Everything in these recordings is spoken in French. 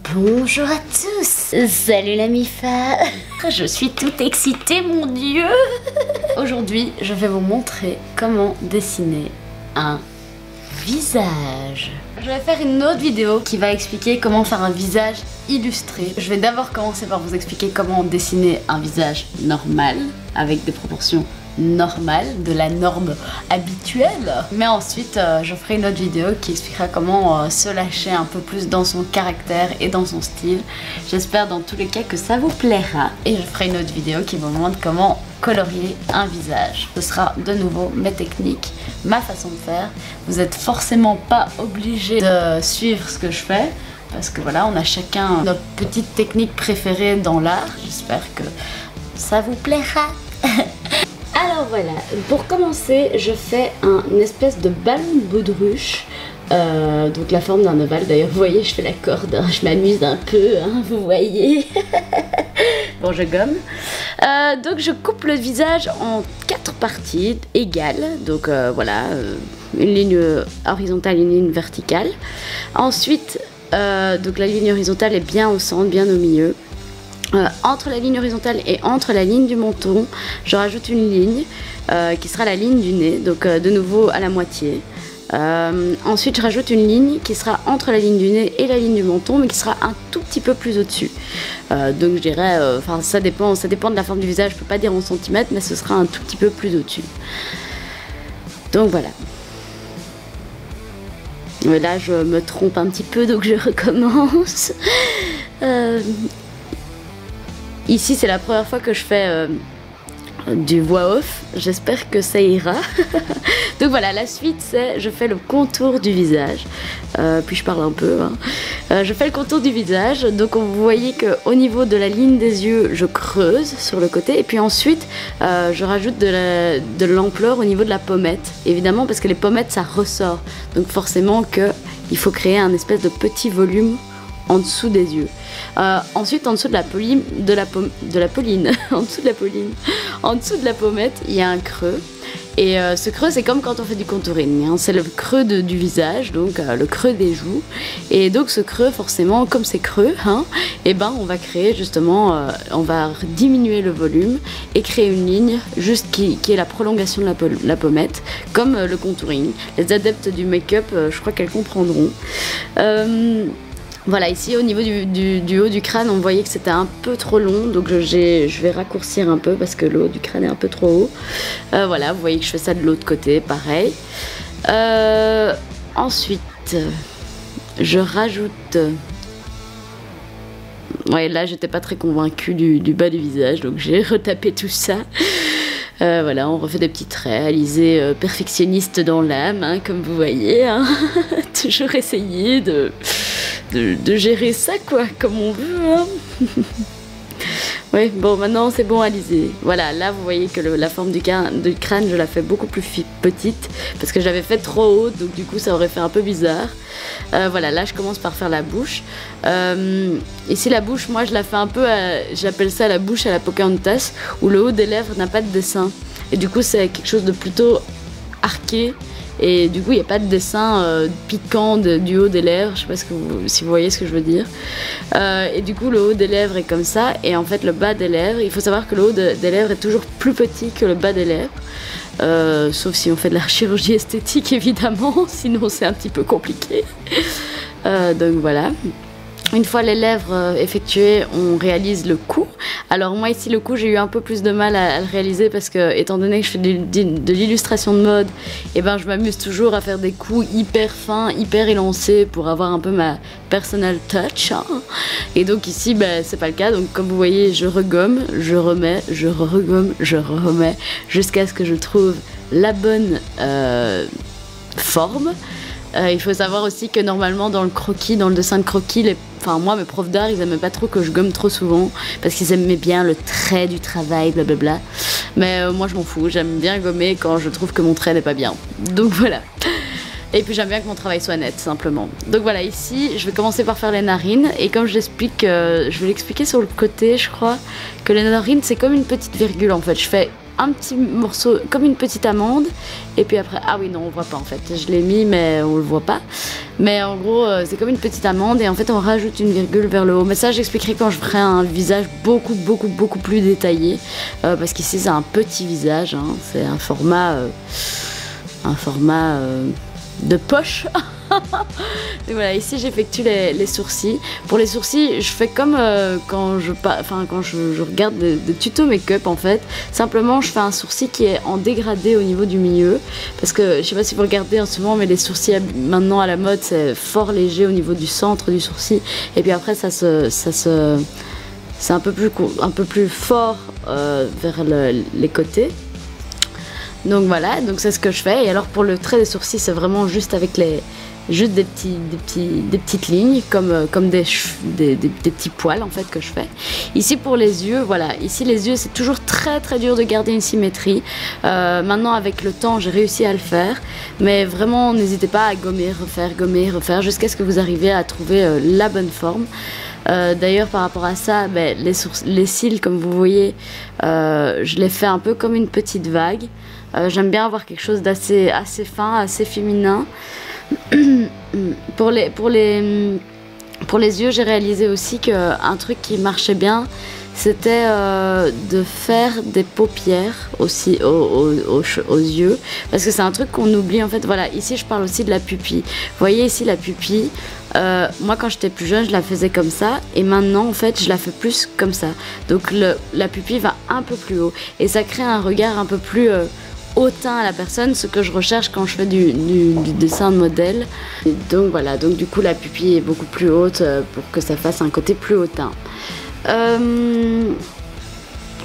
Bonjour à tous. Salut la Mifa. Je suis toute excitée, mon Dieu. Aujourd'hui, je vais vous montrer comment dessiner un visage. Je vais faire une autre vidéo qui va expliquer comment faire un visage illustré. Je vais d'abord commencer par vous expliquer comment dessiner un visage normal avec des proportions normales, de la norme habituelle. Mais ensuite, je ferai une autre vidéo qui expliquera comment se lâcher un peu plus dans son caractère et dans son style. J'espère dans tous les cas que ça vous plaira. Et je ferai une autre vidéo qui vous montre comment colorier un visage. Ce sera de nouveau mes techniques, ma façon de faire. Vous n'êtes forcément pas obligé de suivre ce que je fais, parce que voilà, on a chacun notre petite technique préférée dans l'art. J'espère que ça vous plaira. Alors voilà, pour commencer, je fais une espèce de ballon de baudruche, donc la forme d'un ovale. D'ailleurs, vous voyez, je fais la corde, hein, je m'amuse un peu, hein, vous voyez. Bon, je gomme. Donc je coupe le visage en 4 parties égales, donc voilà, une ligne horizontale, une ligne verticale. Ensuite, donc la ligne horizontale est bien au centre, bien au milieu. Entre la ligne horizontale et entre la ligne du menton, je rajoute une ligne qui sera la ligne du nez, donc de nouveau à la moitié. Ensuite, je rajoute une ligne qui sera entre la ligne du nez et la ligne du menton, mais qui sera un tout petit peu plus au-dessus. Donc je dirais, enfin ça dépend de la forme du visage, je peux pas dire en centimètres, mais ce sera un tout petit peu plus au-dessus. Donc voilà. Mais là, je me trompe un petit peu, donc je recommence. Ici, c'est la première fois que je fais du voix off. J'espère que ça ira. Donc voilà, la suite, c'est je fais le contour du visage. Puis je parle un peu. Hein. Je fais le contour du visage. Donc vous voyez qu'au niveau de la ligne des yeux, je creuse sur le côté. Et puis ensuite, je rajoute de l'ampleur au niveau de la pommette. Évidemment, parce que les pommettes, ça ressort. Donc forcément qu'il faut créer un espèce de petit volume en dessous des yeux. Ensuite, en dessous de la pauline, en dessous de la pommette, il y a un creux. Et ce creux, c'est comme quand on fait du contouring, hein. C'est le creux du visage, donc le creux des joues. Et donc ce creux, forcément, comme c'est creux, hein, et ben on va créer justement, on va diminuer le volume et créer une ligne juste qui est la prolongation de la pommette, comme le contouring. Les adeptes du make-up, je crois qu'elles comprendront. Voilà, ici au niveau du haut du crâne, on voyait que c'était un peu trop long, donc je vais raccourcir un peu parce que le haut du crâne est un peu trop haut. Voilà, vous voyez que je fais ça de l'autre côté, pareil. Ensuite, je rajoute... Ouais, là j'étais pas très convaincue du bas du visage, donc j'ai retapé tout ça. Voilà, on refait des petits traits, Alizée perfectionniste dans l'âme, hein, comme vous voyez. Hein. Toujours essayer de gérer ça, quoi, comme on veut. Hein. Ouais, bon, maintenant c'est bon, Alizée. Voilà, là vous voyez que la forme du crâne, je la fais beaucoup plus petite parce que je l'avais fait trop haute, donc du coup ça aurait fait un peu bizarre. Voilà, là je commence par faire la bouche. Ici la bouche, moi je la fais un peu, j'appelle ça la bouche à la Pocahontas, où le haut des lèvres n'a pas de dessin. Et du coup c'est quelque chose de plutôt arqué. Et du coup, il n'y a pas de dessin piquant du haut des lèvres. Je sais pas si vous voyez ce que je veux dire. Et du coup, le haut des lèvres est comme ça. Et en fait, le bas des lèvres, il faut savoir que le haut des lèvres est toujours plus petit que le bas des lèvres. Sauf si on fait de la chirurgie esthétique, évidemment. Sinon, c'est un petit peu compliqué. Donc voilà. Une fois les lèvres effectuées, on réalise le cou. Alors moi ici le cou, j'ai eu un peu plus de mal à le réaliser parce que étant donné que je fais de l'illustration de mode, et ben je m'amuse toujours à faire des coups hyper fins, hyper élancés pour avoir un peu ma personal touch. Hein. Et donc ici, ben, c'est pas le cas. Donc comme vous voyez, je regomme, je remets, je regomme, je remets jusqu'à ce que je trouve la bonne forme. Il faut savoir aussi que normalement dans le croquis, dans le dessin de croquis, enfin moi mes profs d'art ils aimaient pas trop que je gomme trop souvent parce qu'ils aimaient bien le trait du travail, blablabla. Mais moi je m'en fous, j'aime bien gommer quand je trouve que mon trait n'est pas bien. Donc voilà. Et puis j'aime bien que mon travail soit net, simplement. Donc voilà, ici, je vais commencer par faire les narines. Et comme je l'explique, je vais l'expliquer sur le côté, je crois, que les narines, c'est comme une petite virgule, en fait. Je fais un petit morceau, comme une petite amande. Et puis après, ah oui non on voit pas en fait, je l'ai mis mais on le voit pas. Mais en gros c'est comme une petite amande et en fait on rajoute une virgule vers le haut. Mais ça j'expliquerai quand je ferai un visage beaucoup plus détaillé. Parce qu'ici c'est un petit visage, hein. C'est un format de poche. Donc voilà, ici j'effectue les sourcils. Pour les sourcils, je fais comme quand je regarde des tutos make-up en fait. Simplement, je fais un sourcil qui est en dégradé au niveau du milieu. Parce que, je sais pas si vous regardez en ce moment, mais les sourcils maintenant à la mode, c'est fort léger au niveau du centre du sourcil. Et puis après, c'est un peu plus fort vers les côtés. Donc voilà, donc c'est ce que je fais. Et alors pour le trait des sourcils, c'est vraiment juste avec juste des petites lignes comme des petits poils en fait que je fais. Ici pour les yeux, voilà, ici les yeux c'est toujours très dur de garder une symétrie. Maintenant avec le temps j'ai réussi à le faire, mais vraiment n'hésitez pas à gommer, refaire jusqu'à ce que vous arriviez à trouver la bonne forme. D'ailleurs par rapport à ça, les cils comme vous voyez, je les fais un peu comme une petite vague. J'aime bien avoir quelque chose d'assez fin, assez féminin. Pour les yeux, j'ai réalisé aussi qu'un truc qui marchait bien, c'était de faire des paupières aussi aux yeux, parce que c'est un truc qu'on oublie en fait. Voilà, ici je parle aussi de la pupille. Vous voyez ici la pupille, moi quand j'étais plus jeune je la faisais comme ça, et maintenant en fait je la fais plus comme ça. Donc la pupille va un peu plus haut et ça crée un regard un peu plus hautain à la personne, ce que je recherche quand je fais du dessin de modèle. Et donc voilà, donc du coup la pupille est beaucoup plus haute pour que ça fasse un côté plus hautain.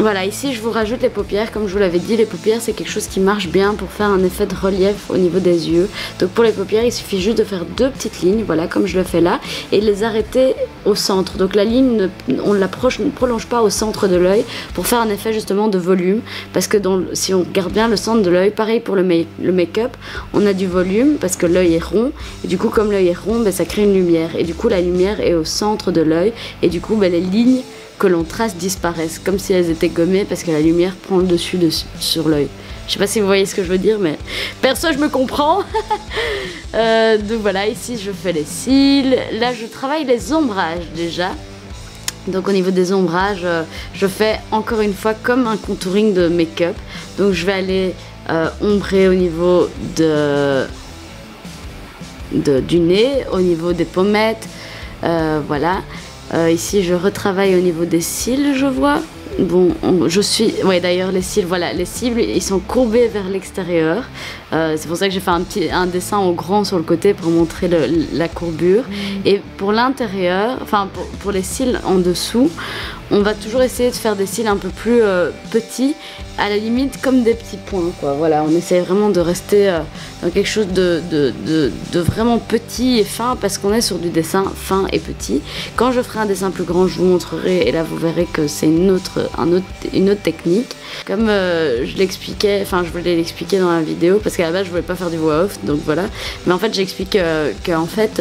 Voilà, ici je vous rajoute les paupières. Comme je vous l'avais dit, les paupières c'est quelque chose qui marche bien pour faire un effet de relief au niveau des yeux. Donc pour les paupières il suffit juste de faire deux petites lignes, voilà comme je le fais là, et les arrêter au centre. Donc la ligne, on ne prolonge pas au centre de l'œil pour faire un effet justement de volume. Parce que si on regarde bien le centre de l'œil, pareil pour le make-up, on a du volume parce que l'œil est rond. Et du coup comme l'œil est rond, ça crée une lumière. Et du coup la lumière est au centre de l'œil. Et du coup les lignes que l'on trace disparaissent, comme si elles étaient gommées parce que la lumière prend le dessus sur l'œil. Je sais pas si vous voyez ce que je veux dire, mais perso je me comprends. Donc voilà, ici je fais les cils. Là je travaille les ombrages déjà. Donc au niveau des ombrages, je fais encore une fois comme un contouring de make-up. Donc je vais aller ombrer au niveau du nez, au niveau des pommettes, voilà. Ici je retravaille au niveau des cils, je vois. Bon, ouais d'ailleurs les cils, voilà, les cils ils sont courbés vers l'extérieur. C'est pour ça que j'ai fait un dessin au grand sur le côté pour montrer la courbure. Et pour l'intérieur, enfin pour les cils en dessous, on va toujours essayer de faire des cils un peu plus petits, à la limite comme des petits points, quoi. Voilà, on essaie vraiment de rester dans quelque chose de vraiment petit et fin, parce qu'on est sur du dessin fin et petit. Quand je ferai un dessin plus grand, je vous montrerai, et là vous verrez que c'est une autre technique. Comme je l'expliquais, enfin je voulais l'expliquer dans la vidéo, parce qu'à la base je voulais pas faire du voix off, donc voilà. Mais en fait j'explique qu'en fait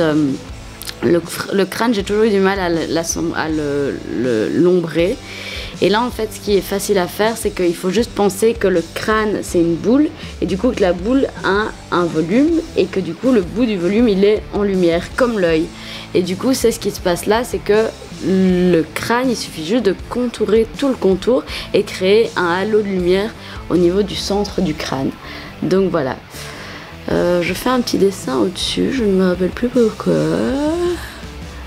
le crâne, j'ai toujours eu du mal à l'ombrer. Et là en fait ce qui est facile à faire, c'est qu'il faut juste penser que le crâne c'est une boule, et du coup que la boule a un volume, et que du coup le bout du volume il est en lumière comme l'œil. Et du coup c'est ce qui se passe là, c'est que le crâne, il suffit juste de contourer tout le contour et créer un halo de lumière au niveau du centre du crâne. Donc voilà. Je fais un petit dessin au-dessus, je ne me rappelle plus pourquoi.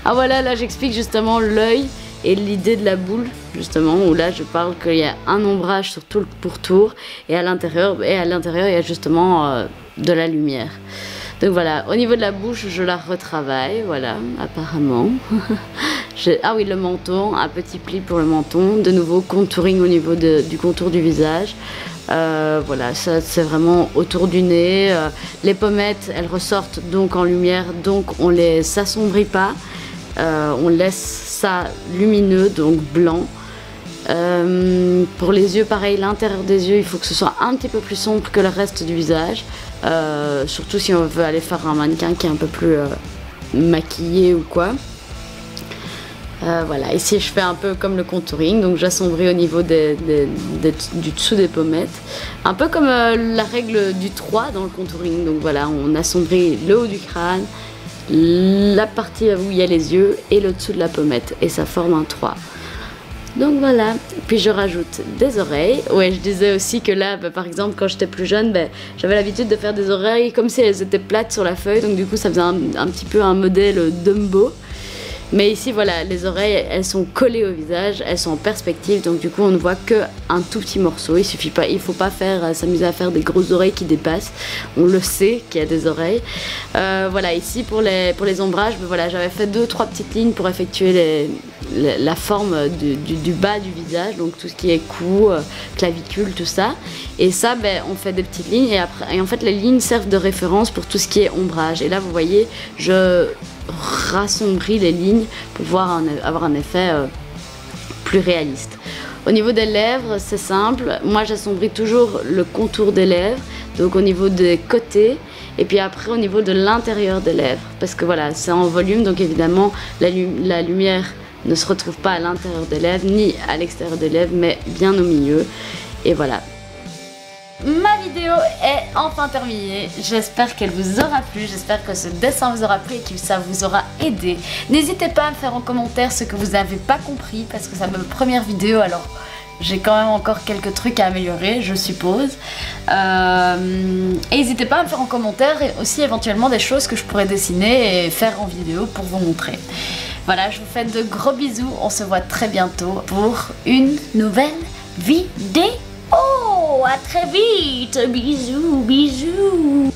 Ah voilà, là j'explique justement l'œil et l'idée de la boule, justement, où là je parle qu'il y a un ombrage sur tout le pourtour, et à l'intérieur il y a justement de la lumière. Donc voilà, au niveau de la bouche, je la retravaille, voilà, apparemment. Ah oui, le menton, un petit pli pour le menton, de nouveau contouring au niveau du contour du visage. Voilà, ça c'est vraiment autour du nez. Les pommettes, elles ressortent donc en lumière, donc on les s'assombrit pas. On laisse ça lumineux, donc blanc. Pour les yeux, pareil, l'intérieur des yeux, il faut que ce soit un petit peu plus sombre que le reste du visage. Surtout si on veut aller faire un mannequin qui est un peu plus maquillé ou quoi. Voilà, ici je fais un peu comme le contouring, donc j'assombris au niveau du dessous des pommettes. Un peu comme la règle du 3 dans le contouring, donc voilà, on assombrit le haut du crâne, la partie où il y a les yeux et le dessous de la pommette, et ça forme un 3. Donc voilà, puis je rajoute des oreilles. Ouais, je disais aussi que là, par exemple, quand j'étais plus jeune, j'avais l'habitude de faire des oreilles comme si elles étaient plates sur la feuille, donc du coup ça faisait un petit peu un modèle Dumbo. Mais ici, voilà, les oreilles, elles sont collées au visage, elles sont en perspective, donc du coup, on ne voit qu'un tout petit morceau. Il faut pas s'amuser à faire des grosses oreilles qui dépassent. On le sait qu'il y a des oreilles. Voilà, ici, pour les ombrages, voilà, j'avais fait 2-3 petites lignes pour effectuer la forme du bas du visage, donc tout ce qui est cou, clavicule, tout ça. Et ça, on fait des petites lignes, et en fait, les lignes servent de référence pour tout ce qui est ombrage. Et là, vous voyez, je rassombris les lignes pour pouvoir avoir un effet plus réaliste. Au niveau des lèvres, c'est simple. Moi, j'assombris toujours le contour des lèvres, donc au niveau des côtés, et puis après au niveau de l'intérieur des lèvres, parce que voilà, c'est en volume, donc évidemment la lumière ne se retrouve pas à l'intérieur des lèvres ni à l'extérieur des lèvres, mais bien au milieu. Et voilà. Ma vidéo est enfin terminée, j'espère qu'elle vous aura plu, j'espère que ce dessin vous aura plu et que ça vous aura aidé. N'hésitez pas à me faire en commentaire ce que vous n'avez pas compris, parce que c'est ma première vidéo, alors j'ai quand même encore quelques trucs à améliorer, je suppose. Et n'hésitez pas à me faire en commentaire et aussi éventuellement des choses que je pourrais dessiner et faire en vidéo pour vous montrer. Voilà, je vous fais de gros bisous, on se voit très bientôt pour une nouvelle vidéo. Oh, à très vite, bisous, bisous.